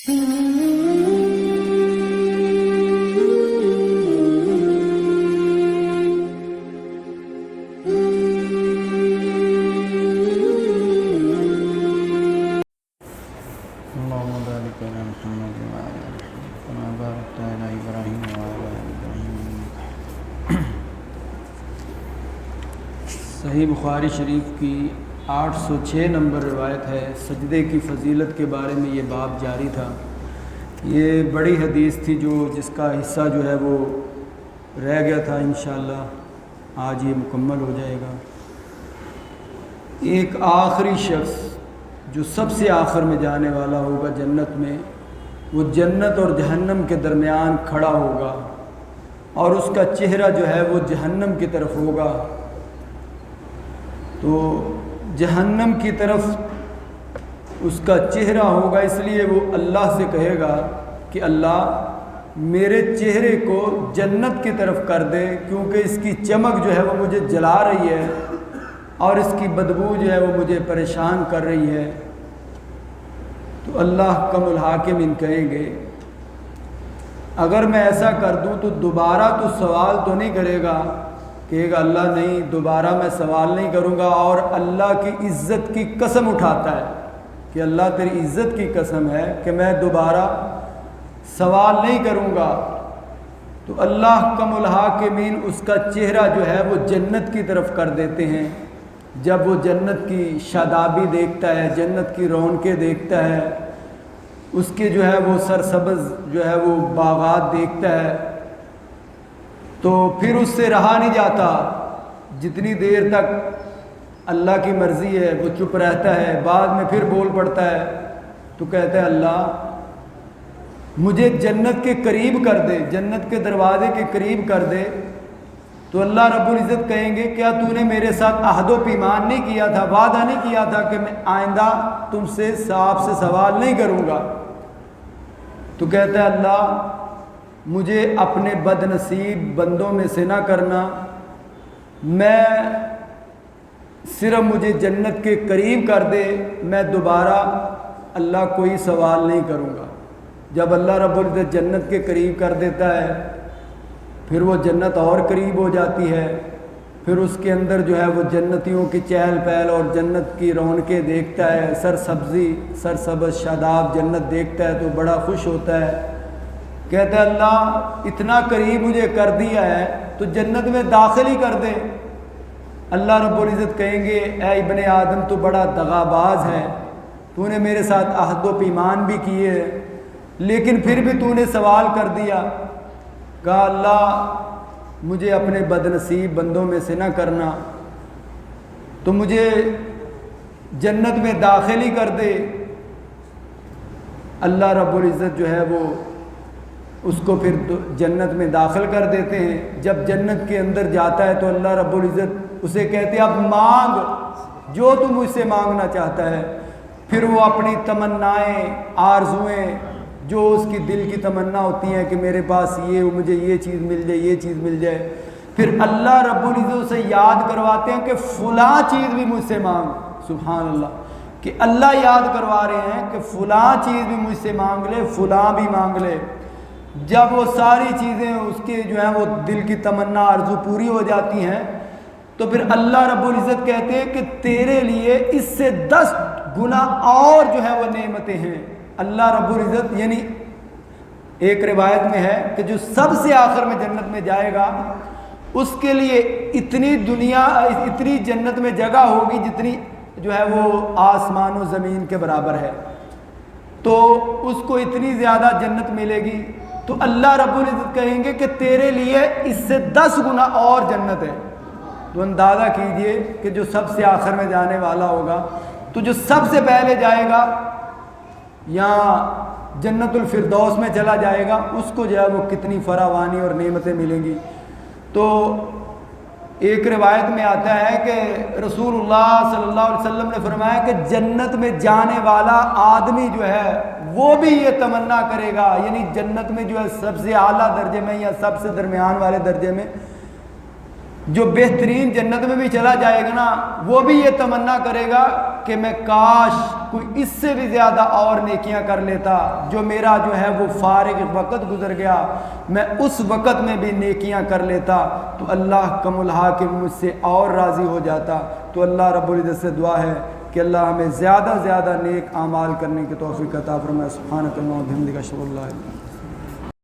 صحیح بخاری شریف کی 806 نمبر روایت ہے۔ سجدے کی فضیلت کے بارے میں یہ باب جاری تھا۔ یہ بڑی حدیث تھی جس کا حصہ جو ہے وہ رہ گیا تھا، انشاءاللہ آج یہ مکمل ہو جائے گا۔ ایک آخری شخص جو سب سے آخر میں جانے والا ہوگا جنت میں، وہ جنت اور جہنم کے درمیان کھڑا ہوگا اور اس کا چہرہ جو ہے وہ جہنم کی طرف ہوگا۔ تو جہنم کی طرف اس کا چہرہ ہوگا، اس لیے وہ اللہ سے کہے گا کہ اللہ میرے چہرے کو جنت کی طرف کر دے، کیونکہ اس کی چمک جو ہے وہ مجھے جلا رہی ہے اور اس کی بدبو جو ہے وہ مجھے پریشان کر رہی ہے۔ تو اللہ کم الحاکمین کہیں گے اگر میں ایسا کر دوں تو دوبارہ تو سوال تو نہیں کرے گا؟ کہے گا اللہ نہیں، دوبارہ میں سوال نہیں کروں گا، اور اللہ کی عزت کی قسم اٹھاتا ہے کہ اللہ تیری عزت کی قسم ہے کہ میں دوبارہ سوال نہیں کروں گا۔ تو اللہ کم الحاکمین اس کا چہرہ جو ہے وہ جنت کی طرف کر دیتے ہیں۔ جب وہ جنت کی شادابی دیکھتا ہے، جنت کی رونقیں دیکھتا ہے، اس کے جو ہے وہ سرسبز جو ہے وہ باغات دیکھتا ہے، تو پھر اس سے رہا نہیں جاتا۔ جتنی دیر تک اللہ کی مرضی ہے وہ چپ رہتا ہے، بعد میں پھر بول پڑتا ہے، تو کہتا ہے اللہ مجھے جنت کے قریب کر دے، جنت کے دروازے کے قریب کر دے۔ تو اللہ رب العزت کہیں گے کیا تو نے میرے ساتھ عہد و پیمان نہیں کیا تھا، وعدہ نہیں کیا تھا کہ میں آئندہ تم سے آپ سے سوال نہیں کروں گا؟ تو کہتا ہے اللہ مجھے اپنے بد نصیب بندوں میں سے نہ کرنا، میں صرف مجھے جنت کے قریب کر دے، میں دوبارہ اللہ کوئی سوال نہیں کروں گا۔ جب اللہ رب العزت جنت کے قریب کر دیتا ہے، پھر وہ جنت اور قریب ہو جاتی ہے، پھر اس کے اندر جو ہے وہ جنتیوں کی چہل پہل اور جنت کی رونقیں دیکھتا ہے، سرسبز شاداب جنت دیکھتا ہے تو بڑا خوش ہوتا ہے، کہتا ہے اللہ اتنا قریب مجھے کر دیا ہے تو جنت میں داخل ہی کر دے۔ اللہ رب العزت کہیں گے اے ابن آدم تو بڑا دغاباز ہے، تو نے میرے ساتھ عہد و پیمان بھی کیے لیکن پھر بھی تو نے سوال کر دیا۔ کہا اللہ مجھے اپنے بد نصیب بندوں میں سے نہ کرنا، تو مجھے جنت میں داخل ہی کر دے۔ اللہ رب العزت جو ہے وہ اس کو پھر جنت میں داخل کر دیتے ہیں۔ جب جنت کے اندر جاتا ہے تو اللہ رب العزت اسے کہتے ہیں اب مانگ جو تو مجھ سے مانگنا چاہتا ہے۔ پھر وہ اپنی تمنائیں، آرزوئیں، جو اس کی دل کی تمنا ہوتی ہیں کہ میرے پاس یہ، مجھے یہ چیز مل جائے، یہ چیز مل جائے، پھر اللہ رب العزت اسے یاد کرواتے ہیں کہ فلاں چیز بھی مجھ سے مانگ۔ سبحان اللہ، کہ اللہ یاد کروا رہے ہیں کہ فلاں چیز بھی مجھ سے مانگ لے، فلاں بھی مانگ لے۔ جب وہ ساری چیزیں اس کے جو ہیں وہ دل کی تمنا آرزو پوری ہو جاتی ہیں تو پھر اللہ رب العزت کہتے ہیں کہ تیرے لیے اس سے 10 گنا اور جو ہے وہ نعمتیں ہیں۔ اللہ رب العزت یعنی ایک روایت میں ہے کہ جو سب سے آخر میں جنت میں جائے گا اس کے لیے اتنی جنت میں جگہ ہوگی جتنی جو ہے وہ آسمان و زمین کے برابر ہے، تو اس کو اتنی زیادہ جنت ملے گی۔ تو اللہ رب العزت کہیں گے کہ تیرے لیے اس سے 10 گنا اور جنت ہے۔ تو اندازہ کیجئے کہ جو سب سے آخر میں جانے والا ہوگا، تو جو سب سے پہلے جائے گا یا جنت الفردوس میں چلا جائے گا، اس کو جو ہے وہ کتنی فراوانی اور نعمتیں ملیں گی۔ تو ایک روایت میں آتا ہے کہ رسول اللہ صلی اللہ علیہ وسلم نے فرمایا کہ جنت میں جانے والا آدمی جو ہے وہ بھی یہ تمنا کرے گا، یعنی جنت میں جو ہے سب سے اعلیٰ درجے میں یا سب سے درمیان والے درجے میں، جو بہترین جنت میں بھی چلا جائے گا نا وہ بھی یہ تمنا کرے گا کہ میں کاش کوئی اس سے بھی زیادہ اور نیکیاں کر لیتا، جو میرا جو ہے وہ فارغ وقت گزر گیا میں اس وقت میں بھی نیکیاں کر لیتا تو اللہ کم الحاکم مجھ سے اور راضی ہو جاتا۔ تو اللہ رب العزت سے دعا ہے کہ اللہ ہمیں زیادہ زیادہ نیک اعمال کرنے کی توفیق عطا فرمائے۔ سبحانک اللہم و بحمدک اشہد ان لا الہ الا انت